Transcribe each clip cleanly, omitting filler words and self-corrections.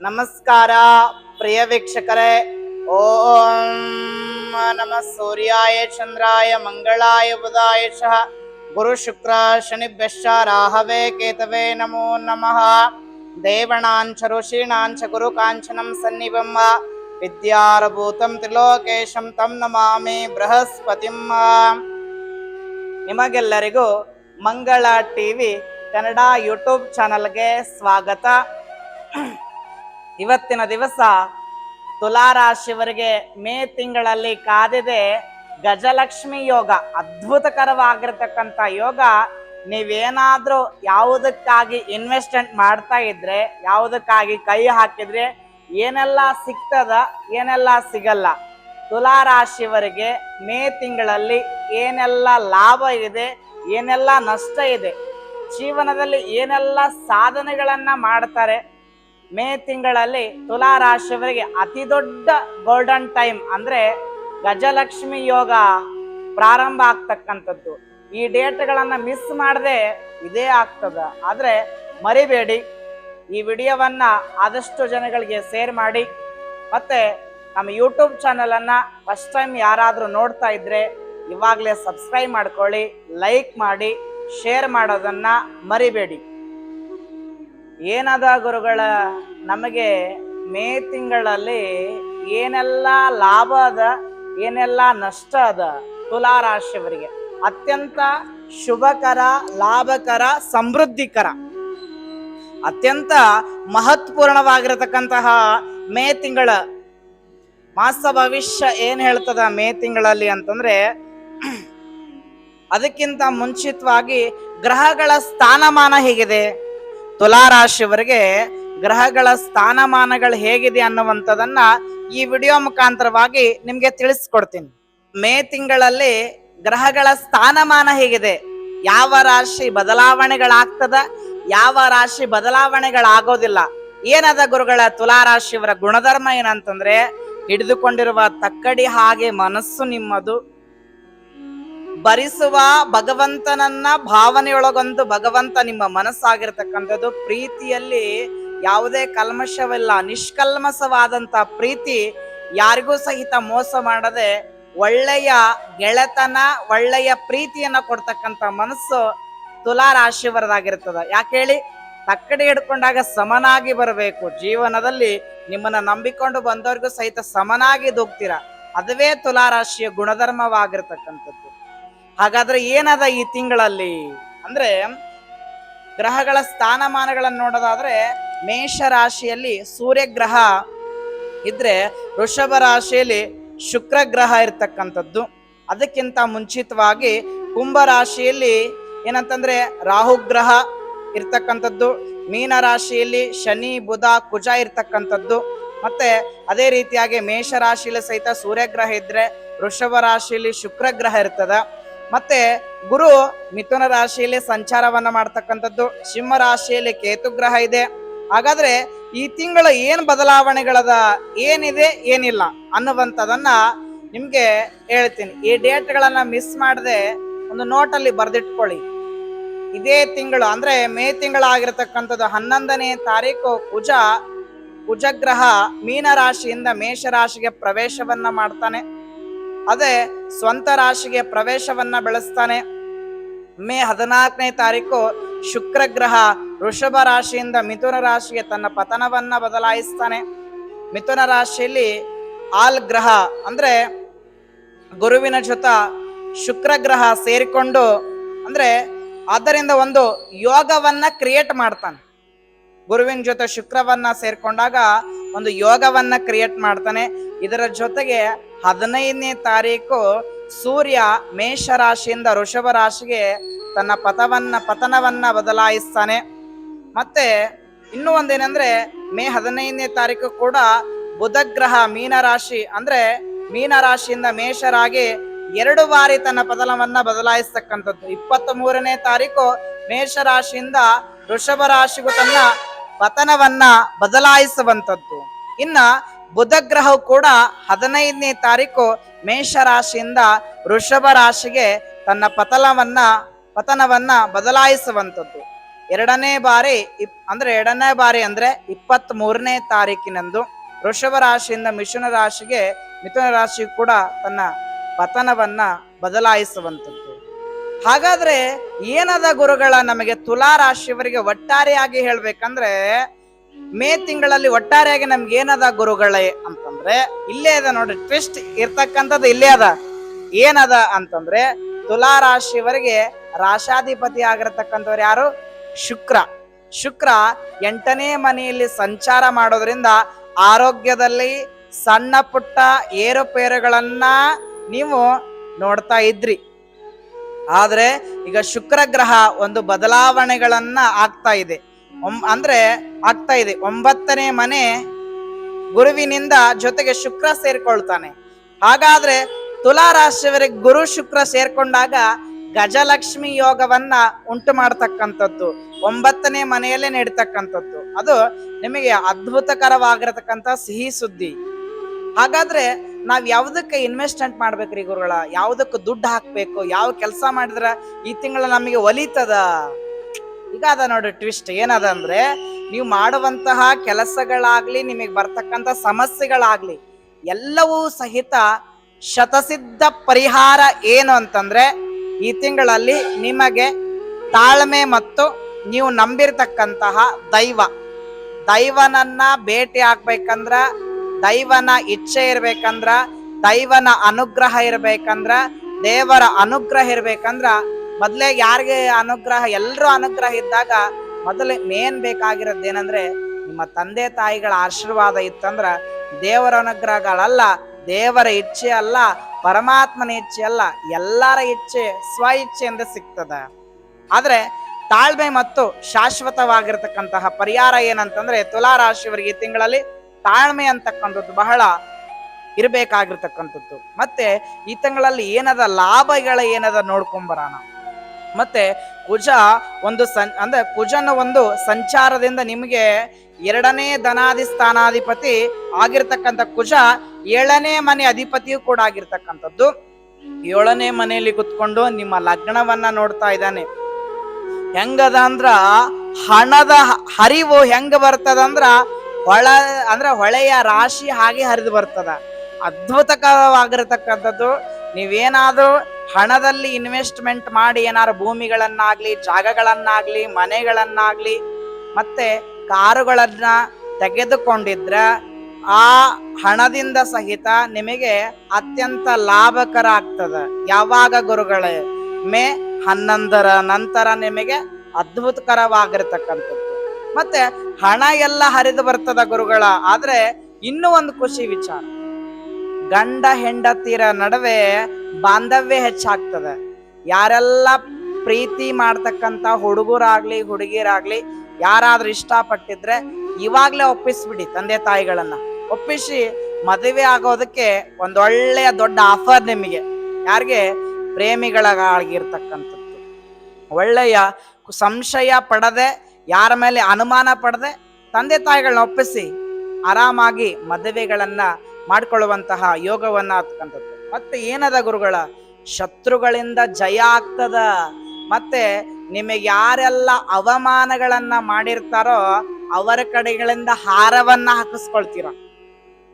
ನಮಸ್ಕಾರ ಪ್ರಿಯ ವೀಕ್ಷಕರೇ. ಓಂ ನಮಃ ಸೂರ್ಯಾಯ ಚಂದ್ರಾಯ ಮಂಗಳಾಯ ಬುಧಾಯ ಚ ಗುರು ಶುಕ್ರ ಶನಿಭ್ಯಶ್ಚ ರಾಹವೇ ಕೇತವೇ ನಮೋ ನಮಃ. ದೇವಣಾಂಚ ಋಷೀಣಾಂಚ ಗುರು ಕಾಂಚನಂ ಸನ್ನಿಭಂ ವಿದ್ಯಾರಭೂತಂ ತ್ರಿಲೋಕೇಶಂ ತಂ ನಮಾಮಿ ಬೃಹಸ್ಪತಿಂ. ನಿಮಗೆಲ್ಲರಿಗೂ ಮಂಗಳ ಟಿವಿ ಕನ್ನಡ ಯೂಟ್ಯೂಬ್ ಚಾನಲ್ಗೆ ಸ್ವಾಗತ. ಇವತ್ತಿನ ದಿವಸ ತುಲಾರಾಶಿಯವರಿಗೆ ಮೇ ತಿಂಗಳಲ್ಲಿ ಕಾದಿದೆ ಗಜಲಕ್ಷ್ಮಿ ಯೋಗ. ಅದ್ಭುತಕರವಾಗಿರ್ತಕ್ಕಂಥ ಯೋಗ. ನೀವೇನಾದ್ರೂ ಯಾವುದಕ್ಕಾಗಿ ಇನ್ವೆಸ್ಟ್ಮೆಂಟ್ ಮಾಡ್ತಾ ಇದ್ರೆ, ಯಾವುದಕ್ಕಾಗಿ ಕೈ ಹಾಕಿದ್ರೆ ಏನೆಲ್ಲ ಸಿಗ್ತದ, ಏನೆಲ್ಲ ಸಿಗಲ್ಲ, ತುಲಾರಾಶಿಯವರಿಗೆ ಮೇ ತಿಂಗಳಲ್ಲಿ ಏನೆಲ್ಲ ಲಾಭ ಇದೆ, ಏನೆಲ್ಲ ನಷ್ಟ ಇದೆ, ಜೀವನದಲ್ಲಿ ಏನೆಲ್ಲ ಸಾಧನೆಗಳನ್ನ ಮಾಡ್ತಾರೆ. ಮೇ ತಿಂಗಳಲ್ಲಿ ತುಲಾರಾಶಿಯವರಿಗೆ ಅತಿ ದೊಡ್ಡ ಗೋಲ್ಡನ್ ಟೈಮ್ ಅಂದ್ರೆ ಗಜಲಕ್ಷ್ಮಿ ಯೋಗ ಪ್ರಾರಂಭ ಆಗ್ತಕ್ಕಂಥದ್ದು. ಈ ಡೇಟ್ಗಳನ್ನ ಮಿಸ್ ಮಾಡದೆ ಇದೇ ಆಗ್ತದ. ಆದ್ರೆ ಮರಿಬೇಡಿ, ಈ ವಿಡಿಯೋವನ್ನ ಆದಷ್ಟು ಜನಗಳಿಗೆ ಶೇರ್ ಮಾಡಿ. ಮತ್ತೆ ನಮ್ಮ ಯೂಟ್ಯೂಬ್ ಚಾನಲ್ ಅನ್ನ ಫಸ್ಟ್ ಟೈಮ್ ಯಾರಾದ್ರೂ ನೋಡ್ತಾ ಇದ್ರೆ ಇವಾಗಲೇ ಸಬ್ಸ್ಕ್ರೈಬ್ ಮಾಡ್ಕೊಳ್ಳಿ, ಲೈಕ್ ಮಾಡಿ, ಶೇರ್ ಮಾಡೋದನ್ನ ಮರಿಬೇಡಿ. ಏನದ ಗುರುಗಳ, ನಮಗೆ ಮೇ ತಿಂಗಳಲ್ಲಿ ಏನೆಲ್ಲ ಲಾಭ ಅದ, ಏನೆಲ್ಲ ನಷ್ಟ ಅದ? ತುಲಾರಾಶಿಯವರಿಗೆ ಅತ್ಯಂತ ಶುಭಕರ, ಲಾಭಕರ, ಸಮೃದ್ಧಿಕರ, ಅತ್ಯಂತ ಮಹತ್ವಪೂರ್ಣವಾಗಿರತಕ್ಕಂತಹ ಮೇ ತಿಂಗಳ ಮಾಸ ಭವಿಷ್ಯ ಏನ್ ಹೇಳ್ತದ ಮೇ ತಿಂಗಳಲ್ಲಿ ಅಂತಂದ್ರೆ, ಅದಕ್ಕಿಂತ ಮುಂಚಿತವಾಗಿ ಗ್ರಹಗಳ ಸ್ಥಾನಮಾನ ಹೇಗಿದೆ, ತುಲಾರಾಶಿಯವರಿಗೆ ಗ್ರಹಗಳ ಸ್ಥಾನಮಾನಗಳು ಹೇಗಿದೆ ಅನ್ನುವಂಥದ್ದನ್ನ ಈ ವಿಡಿಯೋ ಮುಖಾಂತರವಾಗಿ ನಿಮ್ಗೆ ತಿಳಿಸ್ಕೊಡ್ತೀನಿ. ಮೇ ತಿಂಗಳಲ್ಲಿ ಗ್ರಹಗಳ ಸ್ಥಾನಮಾನ ಹೇಗಿದೆ, ಯಾವ ರಾಶಿ ಬದಲಾವಣೆಗಳಾಗ್ತದ, ಯಾವ ರಾಶಿ ಬದಲಾವಣೆಗಳಾಗೋದಿಲ್ಲ, ಏನದ ಗುರುಗಳ ತುಲಾರಾಶಿಯವರ ಗುಣಧರ್ಮ ಏನಂತಂದ್ರೆ, ಹಿಡಿದುಕೊಂಡಿರುವ ತಕ್ಕಡಿ ಹಾಗೆ ಮನಸ್ಸು ನಿಮ್ಮದು, ಭರಿಸುವ ಭಗವಂತನನ್ನ ಭಾವನೆಯೊಳಗೊಂದು ಭಗವಂತ ನಿಮ್ಮ ಮನಸ್ಸಾಗಿರ್ತಕ್ಕಂಥದ್ದು, ಪ್ರೀತಿಯಲ್ಲಿ ಯಾವುದೇ ಕಲ್ಮಶವಿಲ್ಲ, ನಿಷ್ಕಲ್ಮಸವಾದಂತ ಪ್ರೀತಿ, ಯಾರಿಗೂ ಸಹಿತ ಮೋಸ ಮಾಡದೆ ಒಳ್ಳೆಯ ಗೆಳೆತನ, ಒಳ್ಳೆಯ ಪ್ರೀತಿಯನ್ನ ಕೊಡ್ತಕ್ಕಂಥ ಮನಸ್ಸು ತುಲಾರಾಶಿಯವರದಾಗಿರ್ತದ. ಯಾಕೆ ಹೇಳಿ, ತಕ್ಕಡಿ ಹಿಡ್ಕೊಂಡಾಗ ಸಮನಾಗಿ ಬರಬೇಕು. ಜೀವನದಲ್ಲಿ ನಿಮ್ಮನ್ನ ನಂಬಿಕೊಂಡು ಬಂದವ್ರಿಗೂ ಸಹಿತ ಸಮನಾಗಿ ದೂಗ್ತೀರಾ. ಅದುವೇ ತುಲಾರಾಶಿಯ ಗುಣಧರ್ಮವಾಗಿರ್ತಕ್ಕಂಥದ್ದು. ಹಾಗಾದ್ರೆ ಏನದ ಈ ತಿಂಗಳಲ್ಲಿ ಅಂದ್ರೆ, ಗ್ರಹಗಳ ಸ್ಥಾನಮಾನಗಳನ್ನು ನೋಡೋದಾದ್ರೆ, ಮೇಷ ರಾಶಿಯಲ್ಲಿ ಸೂರ್ಯಗ್ರಹ ಇದ್ರೆ, ವೃಷಭ ರಾಶಿಯಲ್ಲಿ ಶುಕ್ರ ಗ್ರಹ ಇರ್ತಕ್ಕಂಥದ್ದು. ಅದಕ್ಕಿಂತ ಮುಂಚಿತವಾಗಿ ಕುಂಭ ರಾಶಿಯಲ್ಲಿ ಏನಂತಂದ್ರೆ ರಾಹುಗ್ರಹ ಇರ್ತಕ್ಕಂಥದ್ದು, ಮೀನ ರಾಶಿಯಲ್ಲಿ ಶನಿ ಬುಧ ಕುಜ ಇರ್ತಕ್ಕಂಥದ್ದು. ಮತ್ತೆ ಅದೇ ರೀತಿಯಾಗಿ ಮೇಷ ರಾಶಿಯಲ್ಲಿ ಸಹಿತ ಸೂರ್ಯಗ್ರಹ ಇದ್ರೆ, ವೃಷಭ ರಾಶಿಯಲ್ಲಿ ಶುಕ್ರ ಗ್ರಹ ಇರ್ತದ. ಮತ್ತೆ ಗುರು ಮಿಥುನ ರಾಶಿಯಲ್ಲಿ ಸಂಚಾರವನ್ನ ಮಾಡ್ತಕ್ಕಂಥದ್ದು, ಸಿಂಹ ರಾಶಿಯಲ್ಲಿ ಕೇತು ಗ್ರಹ ಇದೆ. ಹಾಗಾದ್ರೆ ಈ ತಿಂಗಳ ಏನ್ ಬದಲಾವಣೆಗಳದ, ಏನಿದೆ ಏನಿಲ್ಲ ಅನ್ನುವಂಥದನ್ನ ನಿಮ್ಗೆ ಹೇಳ್ತೀನಿ. ಈ ಡೇಟ್ಗಳನ್ನ ಮಿಸ್ ಮಾಡದೆ ಒಂದು ನೋಟಲ್ಲಿ ಬರೆದಿಟ್ಕೊಳ್ಳಿ. ಇದೇ ತಿಂಗಳು ಅಂದ್ರೆ ಮೇ ತಿಂಗಳಾಗಿರ್ತಕ್ಕಂಥದ್ದು 11ನೇ ತಾರೀಕು ಕುಜಗ್ರಹ ಮೀನ ರಾಶಿಯಿಂದ ಮೇಷ ರಾಶಿಗೆ ಪ್ರವೇಶವನ್ನ ಮಾಡ್ತಾನೆ. ಅದೇ ಸ್ವಂತ ರಾಶಿಗೆ ಪ್ರವೇಶವನ್ನ ಬೆಳೆಸ್ತಾನೆ. ಮೇ 14ನೇ ತಾರೀಕು ಶುಕ್ರ ಗ್ರಹ ವೃಷಭ ರಾಶಿಯಿಂದ ಮಿಥುನ ರಾಶಿಗೆ ತನ್ನ ಪತನವನ್ನ ಬದಲಾಯಿಸ್ತಾನೆ. ಮಿಥುನ ರಾಶಿಯಲ್ಲಿ ಆಲ್ ಗ್ರಹ ಅಂದ್ರೆ ಗುರುವಿನ ಜೊತೆ ಶುಕ್ರ ಗ್ರಹ ಸೇರಿಕೊಂಡು, ಅಂದ್ರೆ ಆದ್ದರಿಂದ ಒಂದು ಯೋಗವನ್ನ ಕ್ರಿಯೇಟ್ ಮಾಡ್ತಾನೆ. ಗುರುವಿನ ಜೊತೆ ಶುಕ್ರವನ್ನ ಸೇರ್ಕೊಂಡಾಗ ಒಂದು ಯೋಗವನ್ನ ಕ್ರಿಯೇಟ್ ಮಾಡ್ತಾನೆ. ಇದರ ಜೊತೆಗೆ 15ನೇ ತಾರೀಕು ಸೂರ್ಯ ಮೇಷ ರಾಶಿಯಿಂದ ವೃಷಭ ರಾಶಿಗೆ ತನ್ನ ಪತನವನ್ನ ಬದಲಾಯಿಸ್ತಾನೆ. ಮತ್ತೆ ಇನ್ನೂ ಒಂದೇನಂದ್ರೆ, ಮೇ 15ನೇ ತಾರೀಕು ಕೂಡ ಬುಧ ಗ್ರಹ ಮೀನ ರಾಶಿ ಅಂದ್ರೆ ಮೀನ ರಾಶಿಯಿಂದ ಮೇಷರಾಗಿ 2 ಬಾರಿ ತನ್ನ ಪತನವನ್ನ ಬದಲಾಯಿಸ್ತಕ್ಕಂಥದ್ದು. 23ನೇ ತಾರೀಕು ಮೇಷ ರಾಶಿಯಿಂದ ವೃಷಭ ರಾಶಿಗೂ ತನ್ನ ಪತನವನ್ನ ಬದಲಾಯಿಸುವಂಥದ್ದು. ಇನ್ನ ಬುಧ ಗ್ರಹವು ಕೂಡ 15ನೇ ತಾರೀಕು ಮೇಷ ರಾಶಿಯಿಂದ ವೃಷಭ ರಾಶಿಗೆ ತನ್ನ ಪತನವನ್ನ ಬದಲಾಯಿಸುವಂಥದ್ದು. ಎರಡನೇ ಬಾರಿ ಅಂದ್ರೆ 23ನೇ ತಾರೀಕಿನಂದು ವೃಷಭ ರಾಶಿಯಿಂದ ಮಿಥುನ ರಾಶಿ ಕೂಡ ತನ್ನ ಪತನವನ್ನ ಬದಲಾಯಿಸುವಂಥದ್ದು. ಹಾಗಾದ್ರೆ ಏನದ ಗುರುಗಳ ನಮಗೆ ತುಲಾ ರಾಶಿಯವರಿಗೆ ಒಟ್ಟಾರೆಯಾಗಿ ಹೇಳ್ಬೇಕಂದ್ರೆ ಮೇ ತಿಂಗಳಲ್ಲಿ ಒಟ್ಟಾರೆಯಾಗಿ ನಮ್ಗೆ ಏನದ ಗುರುಗಳೇ ಅಂತಂದ್ರೆ ಇಲ್ಲೇ ಅದ ನೋಡ್ರಿ, ಟ್ವಿಸ್ಟ್ ಇರ್ತಕ್ಕಂಥದ್ದು ಇಲ್ಲೇ ಅದ. ಏನದ ಅಂತಂದ್ರೆ ತುಲಾ ರಾಶಿಯವರಿಗೆ ರಾಶಾಧಿಪತಿ ಆಗಿರತಕ್ಕಂಥವ್ರು ಯಾರು? ಶುಕ್ರ 8ನೇ ಮನೆಯಲ್ಲಿ ಸಂಚಾರ ಮಾಡೋದ್ರಿಂದ ಆರೋಗ್ಯದಲ್ಲಿ ಸಣ್ಣ ಪುಟ್ಟ ಏರುಪೇರುಗಳನ್ನ ನೀವು ನೋಡ್ತಾ ಇದ್ರಿ. ಆದ್ರೆ ಈಗ ಶುಕ್ರ ಗ್ರಹ ಒಂದು ಬದಲಾವಣೆಗಳನ್ನ ಆಗ್ತಾ ಇದೆ. 9ನೇ ಮನೆ ಗುರುವಿನಿಂದ ಜೊತೆಗೆ ಶುಕ್ರ ಸೇರ್ಕೊಳ್ತಾನೆ. ಹಾಗಾದ್ರೆ ತುಲಾ ರಾಶಿಯವರಿಗೆ ಗುರು ಶುಕ್ರ ಸೇರ್ಕೊಂಡಾಗ ಗಜಲಕ್ಷ್ಮಿ ಯೋಗವನ್ನ ಉಂಟು ಮಾಡತಕ್ಕಂಥದ್ದು 9ನೇ ಮನೆಯಲ್ಲೇ ನಡೀತಕ್ಕಂಥದ್ದು. ಅದು ನಿಮಗೆ ಅದ್ಭುತಕರವಾಗಿರತಕ್ಕಂಥ ಸಿಹಿ ಸುದ್ದಿ. ಹಾಗಾದ್ರೆ ನಾವ್ ಯಾವ್ದಕ್ಕೆ ಇನ್ವೆಸ್ಟ್ಮೆಂಟ್ ಮಾಡ್ಬೇಕ್ರಿ ಗುರುಗಳ? ಯಾವ್ದಕ್ಕೆ ದುಡ್ಡು ಹಾಕ್ಬೇಕು? ಯಾವ ಕೆಲಸ ಮಾಡಿದ್ರ ಈ ತಿಂಗಳ ನಮಗೆ ಒಲಿತದ? ಈಗ ಅದ ನೋಡಿ ಟ್ವಿಸ್ಟ್. ಏನದ ಅಂದ್ರೆ ನೀವು ಮಾಡುವಂತಹ ಕೆಲಸಗಳಾಗ್ಲಿ, ನಿಮಗೆ ಬರ್ತಕ್ಕಂಥ ಸಮಸ್ಯೆಗಳಾಗ್ಲಿ, ಎಲ್ಲವೂ ಸಹಿತ ಶತಸಿದ್ಧ ಪರಿಹಾರ ಏನು ಅಂತಂದ್ರೆ ಈ ತಿಂಗಳಲ್ಲಿ ನಿಮಗೆ ತಾಳ್ಮೆ ಮತ್ತು ನೀವು ನಂಬಿರ್ತಕ್ಕಂತಹ ದೈವನನ್ನ ಭೇಟಿ ಆಗ್ಬೇಕಂದ್ರ, ದೈವನ ಇಚ್ಛೆ ಇರ್ಬೇಕಂದ್ರ, ದೈವನ ಅನುಗ್ರಹ ಇರ್ಬೇಕಂದ್ರ, ದೇವರ ಅನುಗ್ರಹ ಇರ್ಬೇಕಂದ್ರ ಮೊದಲೇ ಯಾರಿಗೆ ಅನುಗ್ರಹ, ಎಲ್ಲರೂ ಅನುಗ್ರಹ ಇದ್ದಾಗ ಮೊದಲೇ ಮೇನ್ ಬೇಕಾಗಿರೋದೇನಂದ್ರೆ ನಿಮ್ಮ ತಂದೆ ತಾಯಿಗಳ ಆಶೀರ್ವಾದ ಇತ್ತಂದ್ರ ದೇವರ ಅನುಗ್ರಹಗಳಲ್ಲ, ದೇವರ ಇಚ್ಛೆ ಅಲ್ಲ, ಪರಮಾತ್ಮನ ಇಚ್ಛೆ ಅಲ್ಲ, ಎಲ್ಲರ ಇಚ್ಛೆ ಸ್ವ ಇಚ್ಛೆಯಿಂದ ಸಿಗ್ತದ. ಆದ್ರೆ ತಾಳ್ಮೆ ಮತ್ತು ಶಾಶ್ವತವಾಗಿರ್ತಕ್ಕಂತಹ ಪರಿಹಾರ ಏನಂತಂದ್ರೆ ತುಲಾ ರಾಶಿಯವರಿಗೆ ಈ ತಿಂಗಳಲ್ಲಿ ತಾಳ್ಮೆ ಅಂತಕ್ಕಂಥದ್ದು ಬಹಳ ಇರಬೇಕಾಗಿರ್ತಕ್ಕಂಥದ್ದು. ಮತ್ತೆ ಈ ತಿಂಗಳಲ್ಲಿ ಏನದ ಲಾಭಗಳ ಏನದ ನೋಡ್ಕೊಂಬರೋಣ. ಮತ್ತೆ ಕುಜನ ಒಂದು ಸಂಚಾರದಿಂದ ನಿಮಗೆ 2ನೇ ಧನಾಧಿ ಸ್ಥಾನಾಧಿಪತಿ ಆಗಿರ್ತಕ್ಕಂಥ ಕುಜ 7ನೇ ಮನೆ ಅಧಿಪತಿಯೂ ಕೂಡ ಆಗಿರ್ತಕ್ಕಂಥದ್ದು. 7ನೇ ಮನೆಯಲ್ಲಿ ಕುತ್ಕೊಂಡು ನಿಮ್ಮ ಲಗ್ನವನ್ನ ನೋಡ್ತಾ ಇದ್ದಾನೆ. ಹೆಂಗದ ಅಂದ್ರ ಹಣದ ಹರಿವು ಹೆಂಗ ಬರ್ತದಂದ್ರ ಹೊಳೆಯ ರಾಶಿ ಹಾಗೆ ಹರಿದು ಬರ್ತದ. ಅದ್ಭುತಕರವಾಗಿರತಕ್ಕಂಥದ್ದು. ನೀವೇನಾದ್ರೂ ಹಣದಲ್ಲಿ ಇನ್ವೆಸ್ಟ್ಮೆಂಟ್ ಮಾಡಿ ಏನಾದ್ರು ಭೂಮಿಗಳನ್ನಾಗ್ಲಿ, ಜಾಗಗಳನ್ನಾಗ್ಲಿ, ಮನೆಗಳನ್ನಾಗ್ಲಿ, ಮತ್ತೆ ಕಾರುಗಳನ್ನ ತೆಗೆದುಕೊಂಡಿದ್ರ ಆ ಹಣದಿಂದ ಸಹಿತ ನಿಮಗೆ ಅತ್ಯಂತ ಲಾಭಕರ ಆಗ್ತದ. ಯಾವಾಗ ಗುರುಗಳೇ? ಮೇ 11ರ ನಂತರ ನಿಮಗೆ ಅದ್ಭುತಕರವಾಗಿರ್ತಕ್ಕಂಥದ್ದು. ಮತ್ತೆ ಹಣ ಎಲ್ಲ ಹರಿದು ಬರ್ತದ ಗುರುಗಳ. ಆದ್ರೆ ಇನ್ನೂ ಒಂದು ಖುಷಿ ವಿಚಾರ, ಗಂಡ ಹೆಂಡತಿರ ನಡುವೆ ಬಾಂಧವ್ಯ ಹೆಚ್ಚಾಗ್ತದೆ. ಯಾರೆಲ್ಲ ಪ್ರೀತಿ ಮಾಡ್ತಕ್ಕಂಥ ಹುಡುಗರಾಗ್ಲಿ ಹುಡುಗಿರಾಗ್ಲಿ ಯಾರಾದ್ರೂ ಇಷ್ಟಪಟ್ಟಿದ್ರೆ ಇವಾಗ್ಲೇ ಒಪ್ಪಿಸ್ಬಿಡಿ. ತಂದೆ ತಾಯಿಗಳನ್ನ ಒಪ್ಪಿಸಿ ಮದುವೆ ಆಗೋದಕ್ಕೆ ಒಂದೊಳ್ಳೆಯ ದೊಡ್ಡ ಆಫರ್ ನಿಮಗೆ. ಯಾರಿಗೆ? ಪ್ರೇಮಿಗಳಾಗಿರ್ತಕ್ಕಂಥದ್ದು. ಒಳ್ಳೆಯ ಸಂಶಯ ಪಡದೆ, ಯಾರ ಮೇಲೆ ಅನುಮಾನ ಪಡದೆ ತಂದೆ ತಾಯಿಗಳನ್ನ ಒಪ್ಪಿಸಿ ಆರಾಮಾಗಿ ಮದುವೆಗಳನ್ನ ಮಾಡ್ಕೊಳ್ಳುವಂತಹ ಯೋಗವನ್ನ ಆಗ್ತಕ್ಕಂಥದ್ದು. ಮತ್ತೆ ಏನದ ಗುರುಗಳ? ಶತ್ರುಗಳಿಂದ ಜಯ ಆಗ್ತದ. ಮತ್ತೆ ನಿಮಗೆ ಯಾರೆಲ್ಲ ಅವಮಾನಗಳನ್ನ ಮಾಡಿರ್ತಾರೋ ಅವರ ಕಡೆಗಳಿಂದ ಹಾರವನ್ನ ಹಾಕಿಸ್ಕೊಳ್ತೀರ.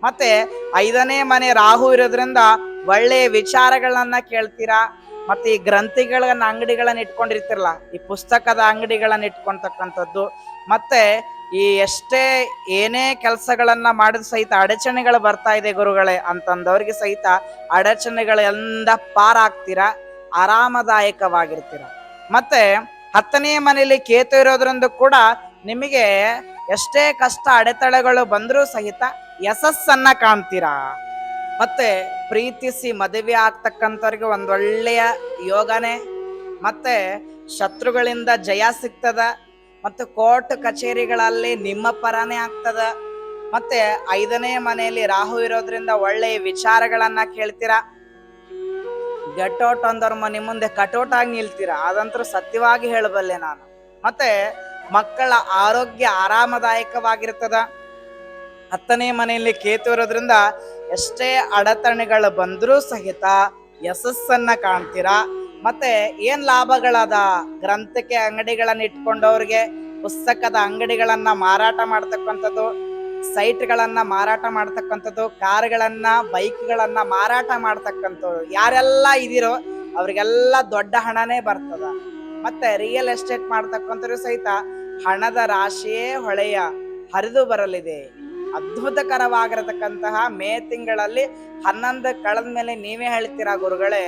ಮತ್ತೆ 5ನೇ ಮನೆ ರಾಹು ಇರೋದ್ರಿಂದ ಒಳ್ಳೆಯ ವಿಚಾರಗಳನ್ನ ಕೇಳ್ತೀರಾ. ಮತ್ತೆ ಈ ಗ್ರಂಥಿಗಳನ್ನ ಅಂಗಡಿಗಳನ್ನ ಇಟ್ಕೊಂಡಿರ್ತಿರಲ್ಲ, ಈ ಪುಸ್ತಕದ ಅಂಗಡಿಗಳನ್ನ ಇಟ್ಕೊಂತಕ್ಕಂಥದ್ದು, ಮತ್ತೆ ಈ ಏನೇ ಕೆಲಸಗಳನ್ನ ಮಾಡಿದ ಸಹಿತ ಅಡಚಣೆಗಳು ಬರ್ತಾ ಇದೆ ಗುರುಗಳೇ ಅಂತಂದವ್ರಿಗೆ ಸಹಿತ ಅಡಚಣೆಗಳೆಲ್ಲ ಪಾರಾಗ್ತೀರಾ, ಆರಾಮದಾಯಕವಾಗಿರ್ತೀರ. ಮತ್ತೆ 10ನೇ ಮನೆಯಲ್ಲಿ ಕೇತು ಇರೋದ್ರಿಂದ ಕೂಡ ನಿಮಗೆ ಎಷ್ಟೇ ಕಷ್ಟ ಅಡೆತಡೆಗಳು ಬಂದರೂ ಸಹಿತ ಯಶಸ್ಸನ್ನ ಕಾಣ್ತೀರಾ. ಮತ್ತೆ ಪ್ರೀತಿಸಿ ಮದುವೆ ಆಗ್ತಕ್ಕಂಥವ್ರಿಗೆ ಒಂದೊಳ್ಳೆಯ ಯೋಗನೆ. ಮತ್ತೆ ಶತ್ರುಗಳಿಂದ ಜಯ ಸಿಗ್ತದ. ಮತ್ತು ಕೋರ್ಟ್ ಕಚೇರಿಗಳಲ್ಲಿ ನಿಮ್ಮ ಪರನೇ ಆಗ್ತದ. ಮತ್ತೆ 5ನೇ ಮನೆಯಲ್ಲಿ ರಾಹು ಇರೋದ್ರಿಂದ ಒಳ್ಳೆಯ ವಿಚಾರಗಳನ್ನ ಕೇಳ್ತೀರಾ. ಗೆಟೌಟ್ ಅಂದವ್ರ ಮನೆ ಮುಂದೆ ಕಟೌಟ್ ಆಗಿ ನಿಲ್ತೀರಾ, ಅದಂತೂ ಸತ್ಯವಾಗಿ ಹೇಳಬಲ್ಲೆ ನಾನು. ಮತ್ತೆ ಮಕ್ಕಳ ಆರೋಗ್ಯ ಆರಾಮದಾಯಕವಾಗಿರ್ತದ. 10ನೇ ಮನೆಯಲ್ಲಿ ಕೇತು ಇರೋದ್ರಿಂದ ಎಷ್ಟೇ ಅಡತಣೆಗಳು ಬಂದರೂ ಸಹಿತ ಯಶಸ್ಸನ್ನ ಕಾಣ್ತೀರಾ. ಮತ್ತೆ ಏನ್ ಲಾಭಗಳದ? ಗ್ರಂಥಕ್ಕೆ ಅಂಗಡಿಗಳನ್ನ ಇಟ್ಕೊಂಡವ್ರಿಗೆ ಪುಸ್ತಕದ ಅಂಗಡಿಗಳನ್ನ ಮಾರಾಟ ಮಾಡ್ತಕ್ಕಂಥದ್ದು, ಸೈಟ್ಗಳನ್ನ ಮಾರಾಟ ಮಾಡ್ತಕ್ಕಂಥದ್ದು, ಕಾರ್ಗಳನ್ನ ಬೈಕ್ಗಳನ್ನ ಮಾರಾಟ ಮಾಡ್ತಕ್ಕಂಥದ್ದು, ಯಾರೆಲ್ಲ ಇದೀರೋ ಅವ್ರಿಗೆಲ್ಲ ದೊಡ್ಡ ಹಣನೇ ಬರ್ತದ. ಮತ್ತೆ ರಿಯಲ್ ಎಸ್ಟೇಟ್ ಮಾಡ್ತಕ್ಕಂಥವ್ರು ಸಹಿತ ಹಣದ ರಾಶಿಯೇ ಹೊಳೆಯ ಹರಿದು ಬರಲಿದೆ. ಅದ್ಭುತಕರವಾಗಿರತಕ್ಕಂತಹ ಮೇ ತಿಂಗಳಲ್ಲಿ 11 ಕಳೆದ ಮೇಲೆ ನೀವೇ ಹೇಳ್ತೀರಾ ಗುರುಗಳೇ,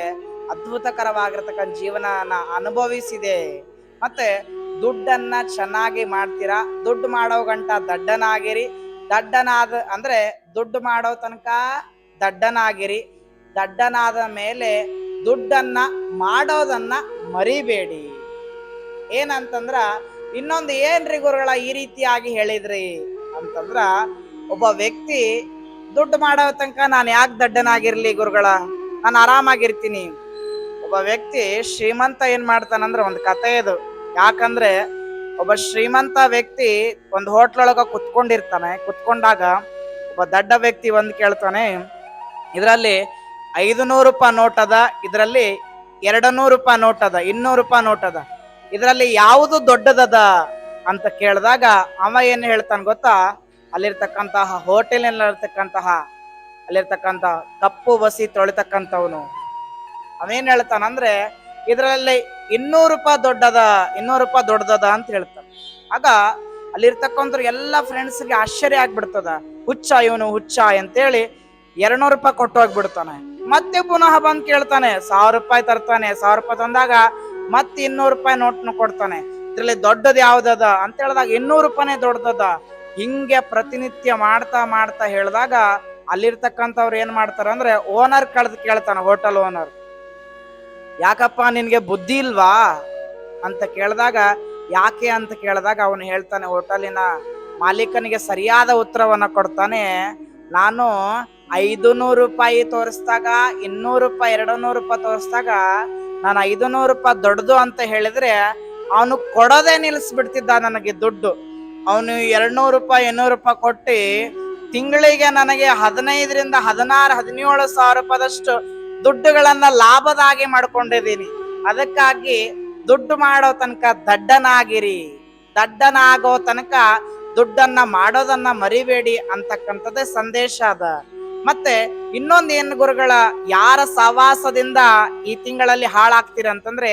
ಅದ್ಭುತಕರವಾಗಿರತಕ್ಕಂಥ ಜೀವನನ ಅನುಭವಿಸಿದೆ. ಮತ್ತೆ ದುಡ್ಡನ್ನ ಚೆನ್ನಾಗಿ ಮಾಡ್ತೀರಾ, ದುಡ್ಡು ಮಾಡೋ ಗಂಟ ದಡ್ಡನಾಗಿರಿ, ದಡ್ಡನಾದ ಅಂದ್ರೆ ದುಡ್ಡು ಮಾಡೋ ತನಕ ದಡ್ಡನಾಗಿರಿ, ದಡ್ಡನಾದ ಮೇಲೆ ದುಡ್ಡನ್ನ ಮಾಡೋದನ್ನ ಮರಿಬೇಡಿ. ಏನಂತಂದ್ರ ಇನ್ನೊಂದು ಏನ್ರಿ ಗುರುಗಳ ಈ ರೀತಿಯಾಗಿ ಹೇಳಿದ್ರಿ ಅಂತಂದ್ರ, ಒಬ್ಬ ವ್ಯಕ್ತಿ ದುಡ್ಡು ಮಾಡೋ ತನಕ ನಾನು ಯಾಕೆ ದಡ್ಡನಾಗಿರ್ಲಿ ಗುರುಗಳ, ನಾನು ಆರಾಮಾಗಿರ್ತೀನಿ. ಒಬ್ಬ ವ್ಯಕ್ತಿ ಶ್ರೀಮಂತ ಏನ್ ಮಾಡ್ತಾನಂದ್ರ, ಒಂದು ಕಥೆ ಇದು. ಯಾಕಂದ್ರೆ ಒಬ್ಬ ಶ್ರೀಮಂತ ವ್ಯಕ್ತಿ ಒಂದು ಹೋಟ್ಲೊಳಗ ಕುತ್ಕೊಂಡಾಗ ಒಬ್ಬ ದಡ್ಡ ವ್ಯಕ್ತಿ ಒಂದ್ ಕೇಳ್ತಾನೆ, ಇದರಲ್ಲಿ 500 ರೂಪಾಯಿ ನೋಟ್ ಅದ, ಇದರಲ್ಲಿ 200 ರೂಪಾಯಿ ನೋಟ್ ಅದ, 200 ರೂಪಾಯಿ ನೋಟ್ ಅದ, ಇದರಲ್ಲಿ ಯಾವುದು ದೊಡ್ಡದದ ಅಂತ ಕೇಳಿದಾಗ ಅವ ಏನ್ ಹೇಳ್ತಾನ ಗೊತ್ತಾ? ಅಲ್ಲಿರ್ತಕ್ಕಂತಹ ಅಲ್ಲಿರ್ತಕ್ಕಂತಹ ಕಪ್ಪು ಬಸಿ ತೊಳಿತಕ್ಕಂಥವನು ಅವೇನ್ ಹೇಳ್ತಾನಂದ್ರೆ, ಇದರಲ್ಲಿ 200 ರೂಪಾಯಿ ದೊಡ್ಡದ, 200 ರೂಪಾಯಿ ದೊಡ್ಡದದ ಅಂತ ಹೇಳ್ತಾನ. ಆಗ ಅಲ್ಲಿರ್ತಕ್ಕಂಥ ಎಲ್ಲ ಫ್ರೆಂಡ್ಸ್ಗೆ ಆಶ್ಚರ್ಯ ಆಗ್ಬಿಡ್ತದ, ಹುಚ್ಚ ಇವನು ಹುಚ್ಚ ಅಂತೇಳಿ 200 ರೂಪಾಯಿ ಕೊಟ್ಟು ಹೋಗ್ಬಿಡ್ತಾನೆ. ಮತ್ತೆ ಪುನಃ ಬಂದ್ ಕೇಳ್ತಾನೆ, 1000 ರೂಪಾಯಿ ತರ್ತಾನೆ. 1000 ರೂಪಾಯಿ ತಂದಾಗ ಮತ್ತೆ 200 ರೂಪಾಯಿ ನೋಟ್ನ ಕೊಡ್ತಾನೆ. ಇದ್ರಲ್ಲಿ ದೊಡ್ಡದು ಯಾವ್ದದ ಅಂತ ಹೇಳಿದಾಗ 200 ರೂಪಾಯಿನೇ ದೊಡ್ಡದ. ಹಿಂಗೆ ಪ್ರತಿನಿತ್ಯ ಮಾಡ್ತಾ ಹೇಳಿದಾಗ ಅಲ್ಲಿರ್ತಕ್ಕಂಥವ್ರು ಏನ್ ಮಾಡ್ತಾರ ಅಂದ್ರೆ, ಓನರ್ ಕಳೆದು ಕೇಳ್ತಾನ, ಹೋಟೆಲ್ ಓನರ್, ಯಾಕಪ್ಪ ನಿನ್ಗೆ ಬುದ್ಧಿ ಇಲ್ವಾ ಅಂತ ಕೇಳಿದಾಗ, ಯಾಕೆ ಅಂತ ಕೇಳಿದಾಗ ಅವನು ಹೇಳ್ತಾನೆ, ಹೋಟೆಲಿನ ಮಾಲೀಕನಿಗೆ ಸರಿಯಾದ ಉತ್ತರವನ್ನ ಕೊಡ್ತಾನೆ, ನಾನು 500 ರೂಪಾಯಿ ತೋರಿಸ್ದಾಗ, 200 ರೂಪಾಯಿ 200 ರೂಪಾಯಿ ತೋರಿಸ್ದಾಗ ನಾನು 500 ರೂಪಾಯಿ ದೊಡ್ಡದು ಅಂತ ಹೇಳಿದ್ರೆ ಅವನು ಕೊಡೋದೇ ನಿಲ್ಲಿಸ್ಬಿಡ್ತಿದ್ದ ನನಗೆ ದುಡ್ಡು. ಅವನು 200 ರೂಪಾಯಿ 200 ರೂಪಾಯಿ ಕೊಟ್ಟು ತಿಂಗಳಿಗೆ ನನಗೆ 15ರಿಂದ 16 17 ಸಾವಿರ ರೂಪಾಯಿದಷ್ಟು ದುಡ್ಡುಗಳನ್ನ ಲಾಭದಾಗಿ ಮಾಡ್ಕೊಂಡಿದ್ದೀನಿ. ಅದಕ್ಕಾಗಿ ದುಡ್ಡು ಮಾಡೋ ತನಕ ದಡ್ಡನಾಗಿರಿ, ದಡ್ಡನಾಗೋ ತನಕ ದುಡ್ಡನ್ನ ಮಾಡೋದನ್ನ ಮರಿಬೇಡಿ ಅಂತಕ್ಕಂಥದ್ದೇ ಸಂದೇಶ ಅದ. ಮತ್ತೆ ಇನ್ನೊಂದು ಏನು ಗುರುಗಳ, ಯಾರ ಸವಾಸದಿಂದ ಈ ತಿಂಗಳಲ್ಲಿ ಹಾಳಾಗ್ತೀರ ಅಂತಂದ್ರೆ,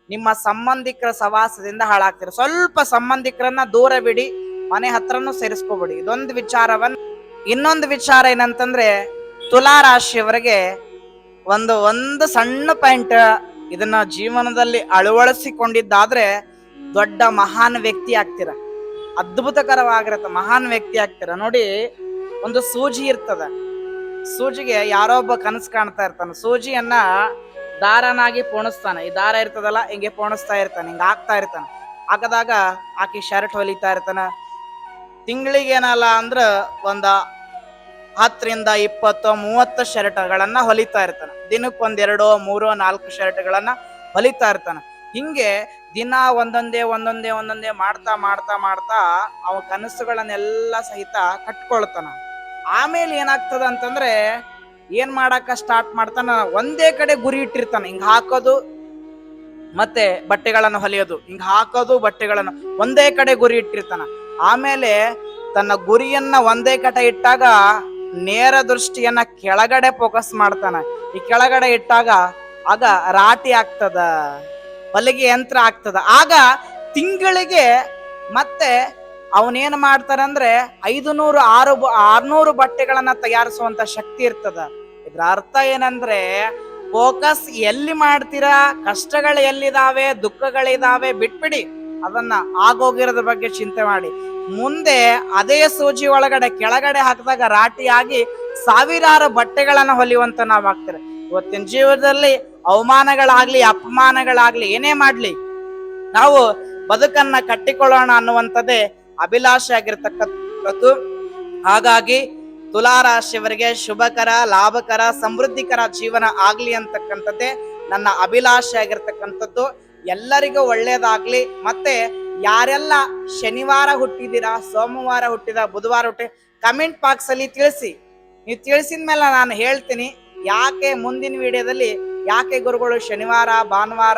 ನಿಮ್ಮ ಸಂಬಂಧಿಕರ ಸವಾಸದಿಂದ ಹಾಳಾಗ್ತೀರ. ಸ್ವಲ್ಪ ಸಂಬಂಧಿಕರನ್ನ ದೂರ ಬಿಡಿ, ಮನೆ ಹತ್ರನೂ ಸೇರಿಸ್ಕೋಬಿಡಿ. ಇದೊಂದು ವಿಚಾರವನ್ನ. ಇನ್ನೊಂದು ವಿಚಾರ ಏನಂತಂದ್ರೆ, ತುಲಾ ರಾಶಿಯವರಿಗೆ ಒಂದು ಸಣ್ಣ ಪಾಯಿಂಟ್, ಇದನ್ನ ಜೀವನದಲ್ಲಿ ಅಳವಡಿಸಿಕೊಂಡಿದ್ದಾದ್ರೆ ದೊಡ್ಡ ಮಹಾನ್ ವ್ಯಕ್ತಿ ಆಗ್ತೀರ, ಅದ್ಭುತಕರವಾಗಿರತ್ತ ಮಹಾನ್ ವ್ಯಕ್ತಿ ಆಗ್ತೀರ. ನೋಡಿ, ಒಂದು ಸೂಜಿ ಇರ್ತದ, ಸೂಜಿಗೆ ಯಾರೋ ಒಬ್ಬ ಕನಸು ಕಾಣ್ತಾ ಇರ್ತಾನೆ, ಸೂಜಿಯನ್ನ ದಾರನಾಗಿ ಪೋಣಿಸ್ತಾನೆ. ಈ ದಾರ ಇರ್ತದಲ್ಲ, ಹಿಂಗೆ ಪೋಣಿಸ್ತಾ ಇರ್ತಾನೆ, ಹಿಂಗ ಹಾಕ್ತಾ ಇರ್ತಾನೆ. ಹಾಕದಾಗ ಆಕಿ ಶರ್ಟ್ ಹೊಲಿತಾ ಇರ್ತಾನ. ತಿಂಗಳಿಗೆ ಏನಲ್ಲ ಅಂದ್ರ ಒಂದ 10ರಿಂದ 20 30 ಶರ್ಟ್ಗಳನ್ನ ಹೊಲಿತಾ ಇರ್ತಾನೆ. ದಿನಕ್ಕೊಂದ್ 2 3 4 ಶರ್ಟ್ಗಳನ್ನ ಹೊಲಿತಾ ಇರ್ತಾನೆ. ಹಿಂಗೆ ದಿನ ಒಂದೊಂದೇ ಮಾಡ್ತಾ ಅವ ಕನಸುಗಳನ್ನೆಲ್ಲ ಸಹಿತ ಕಟ್ಕೊಳ್ತಾನ. ಆಮೇಲೆ ಏನಾಗ್ತದ ಅಂತಂದ್ರೆ, ಏನ್ ಮಾಡಾಕ ಸ್ಟಾರ್ಟ್ ಮಾಡ್ತಾನ, ಒಂದೇ ಕಡೆ ಗುರಿ ಇಟ್ಟಿರ್ತಾನ, ಹಿಂಗ ಹಾಕೋದು ಮತ್ತೆ ಬಟ್ಟೆಗಳನ್ನು ಹೊಲಿಯೋದು, ಹಿಂಗ ಹಾಕೋದು ಬಟ್ಟೆಗಳನ್ನು ಒಂದೇ ಕಡೆ ಗುರಿ ಇಟ್ಟಿರ್ತಾನ. ಆಮೇಲೆ ತನ್ನ ಗುರಿಯನ್ನ ಒಂದೇ ಕಡೆ ಇಟ್ಟಾಗ ನೇರ ದೃಷ್ಟಿಯನ್ನ ಕೆಳಗಡೆ ಫೋಕಸ್ ಮಾಡ್ತಾನ. ಈ ಕೆಳಗಡೆ ಇಟ್ಟಾಗ ಆಗ ರಾಟಿ ಆಗ್ತದ, ಹೊಲಿಗೆ ಯಂತ್ರ ಆಗ್ತದ. ಆಗ ತಿಂಗಳಿಗೆ ಮತ್ತೆ ಅವನೇನ್ ಮಾಡ್ತಾರಂದ್ರೆ 500 600 ಬಟ್ಟೆಗಳನ್ನ ತಯಾರಿಸುವಂತ ಶಕ್ತಿ ಇರ್ತದ. ಇದ್ರ ಅರ್ಥ ಏನಂದ್ರೆ, ಫೋಕಸ್ ಎಲ್ಲಿ ಮಾಡ್ತೀರಾ, ಕಷ್ಟಗಳು ಎಲ್ಲಿದಾವೆ, ದುಃಖಗಳಿದಾವೆ ಬಿಟ್ಬಿಡಿ, ಅದನ್ನ ಆಗೋಗಿರೋದ್ರ ಬಗ್ಗೆ ಚಿಂತೆ ಮಾಡಿ. ಮುಂದೆ ಅದೇ ಸೂಜಿ ಒಳಗಡೆ ಕೆಳಗಡೆ ಹಾಕಿದಾಗ ರಾಟಿಯಾಗಿ ಸಾವಿರಾರು ಬಟ್ಟೆಗಳನ್ನ ಹೊಲಿಯುವಂತ ನಾವ್ ಆಗ್ತೀರ. ಇವತ್ತಿನ ಜೀವನದಲ್ಲಿ ಅವಮಾನಗಳಾಗ್ಲಿ ಅಪಮಾನಗಳಾಗ್ಲಿ ಏನೇ ಮಾಡ್ಲಿ, ನಾವು ಬದುಕನ್ನ ಕಟ್ಟಿಕೊಳ್ಳೋಣ ಅನ್ನುವಂಥದ್ದೇ ಅಭಿಲಾಷೆ ಆಗಿರ್ತಕ್ಕಂಥದ್ದು. ಹಾಗಾಗಿ ತುಲಾರಾಶಿಯವರಿಗೆ ಶುಭಕರ, ಲಾಭಕರ, ಸಮೃದ್ಧಿಕರ ಜೀವನ ಆಗ್ಲಿ ಅಂತಕ್ಕಂಥದ್ದೇ ನನ್ನ ಅಭಿಲಾಷೆ ಆಗಿರ್ತಕ್ಕಂಥದ್ದು. ಎಲ್ಲರಿಗೂ ಒಳ್ಳೇದಾಗ್ಲಿ. ಮತ್ತೆ ಯಾರೆಲ್ಲ ಶನಿವಾರ ಹುಟ್ಟಿದ್ದೀರಾ, ಸೋಮವಾರ ಹುಟ್ಟಿದ, ಬುಧವಾರ ಹುಟ್ಟಿ, ಕಮೆಂಟ್ ಬಾಕ್ಸ್ ಅಲ್ಲಿ ತಿಳಿಸಿ. ನೀವು ತಿಳಿಸಿದ ಮೇಲೆ ನಾನು ಹೇಳ್ತೀನಿ. ಯಾಕೆ ಮುಂದಿನ ವಿಡಿಯೋದಲ್ಲಿ ಯಾಕೆ ಗುರುಗಳು ಶನಿವಾರ, ಭಾನುವಾರ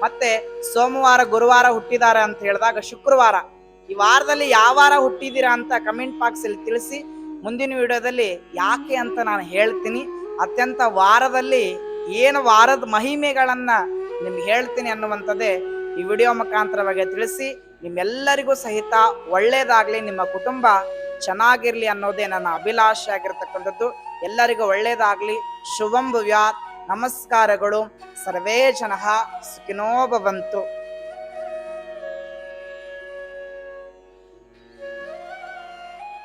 ಮತ್ತೆ ಸೋಮವಾರ, ಗುರುವಾರ ಹುಟ್ಟಿದ್ದಾರೆ ಅಂತ ಹೇಳಿದಾಗ ಶುಕ್ರವಾರ, ಈ ವಾರದಲ್ಲಿ ಯಾವ ವಾರ ಹುಟ್ಟಿದ್ದೀರಾ ಅಂತ ಕಮೆಂಟ್ ಬಾಕ್ಸ್ ಅಲ್ಲಿ ತಿಳಿಸಿ. ಮುಂದಿನ ವಿಡಿಯೋದಲ್ಲಿ ಯಾಕೆ ಅಂತ ನಾನು ಹೇಳ್ತೀನಿ. ಅತ್ಯಂತ ವಾರದಲ್ಲಿ ಏನು ವಾರದ ಮಹಿಮೆಗಳನ್ನ ನಿಮ್ಗೆ ಹೇಳ್ತೀನಿ ಅನ್ನುವಂಥದ್ದೇ ಈ ವಿಡಿಯೋ ಮುಖಾಂತರವಾಗಿ ತಿಳಿಸಿ. ನಿಮ್ಮೆಲ್ಲರಿಗೂ ಸಹಿತ ಒಳ್ಳೇದಾಗ್ಲಿ, ನಿಮ್ಮ ಕುಟುಂಬ ಚೆನ್ನಾಗಿರ್ಲಿ ಅನ್ನೋದೇ ನನ್ನ ಅಭಿಲಾಷೆ ಆಗಿರ್ತಕ್ಕಂಥದ್ದು. ಎಲ್ಲರಿಗೂ ಒಳ್ಳೇದಾಗ್ಲಿ. ಶುಭಂ ಭೂಯಾತ್. ನಮಸ್ಕಾರಗಳು. ಸರ್ವೇ ಜನಃ ಸುಖಿನೋ ಭವಂತು.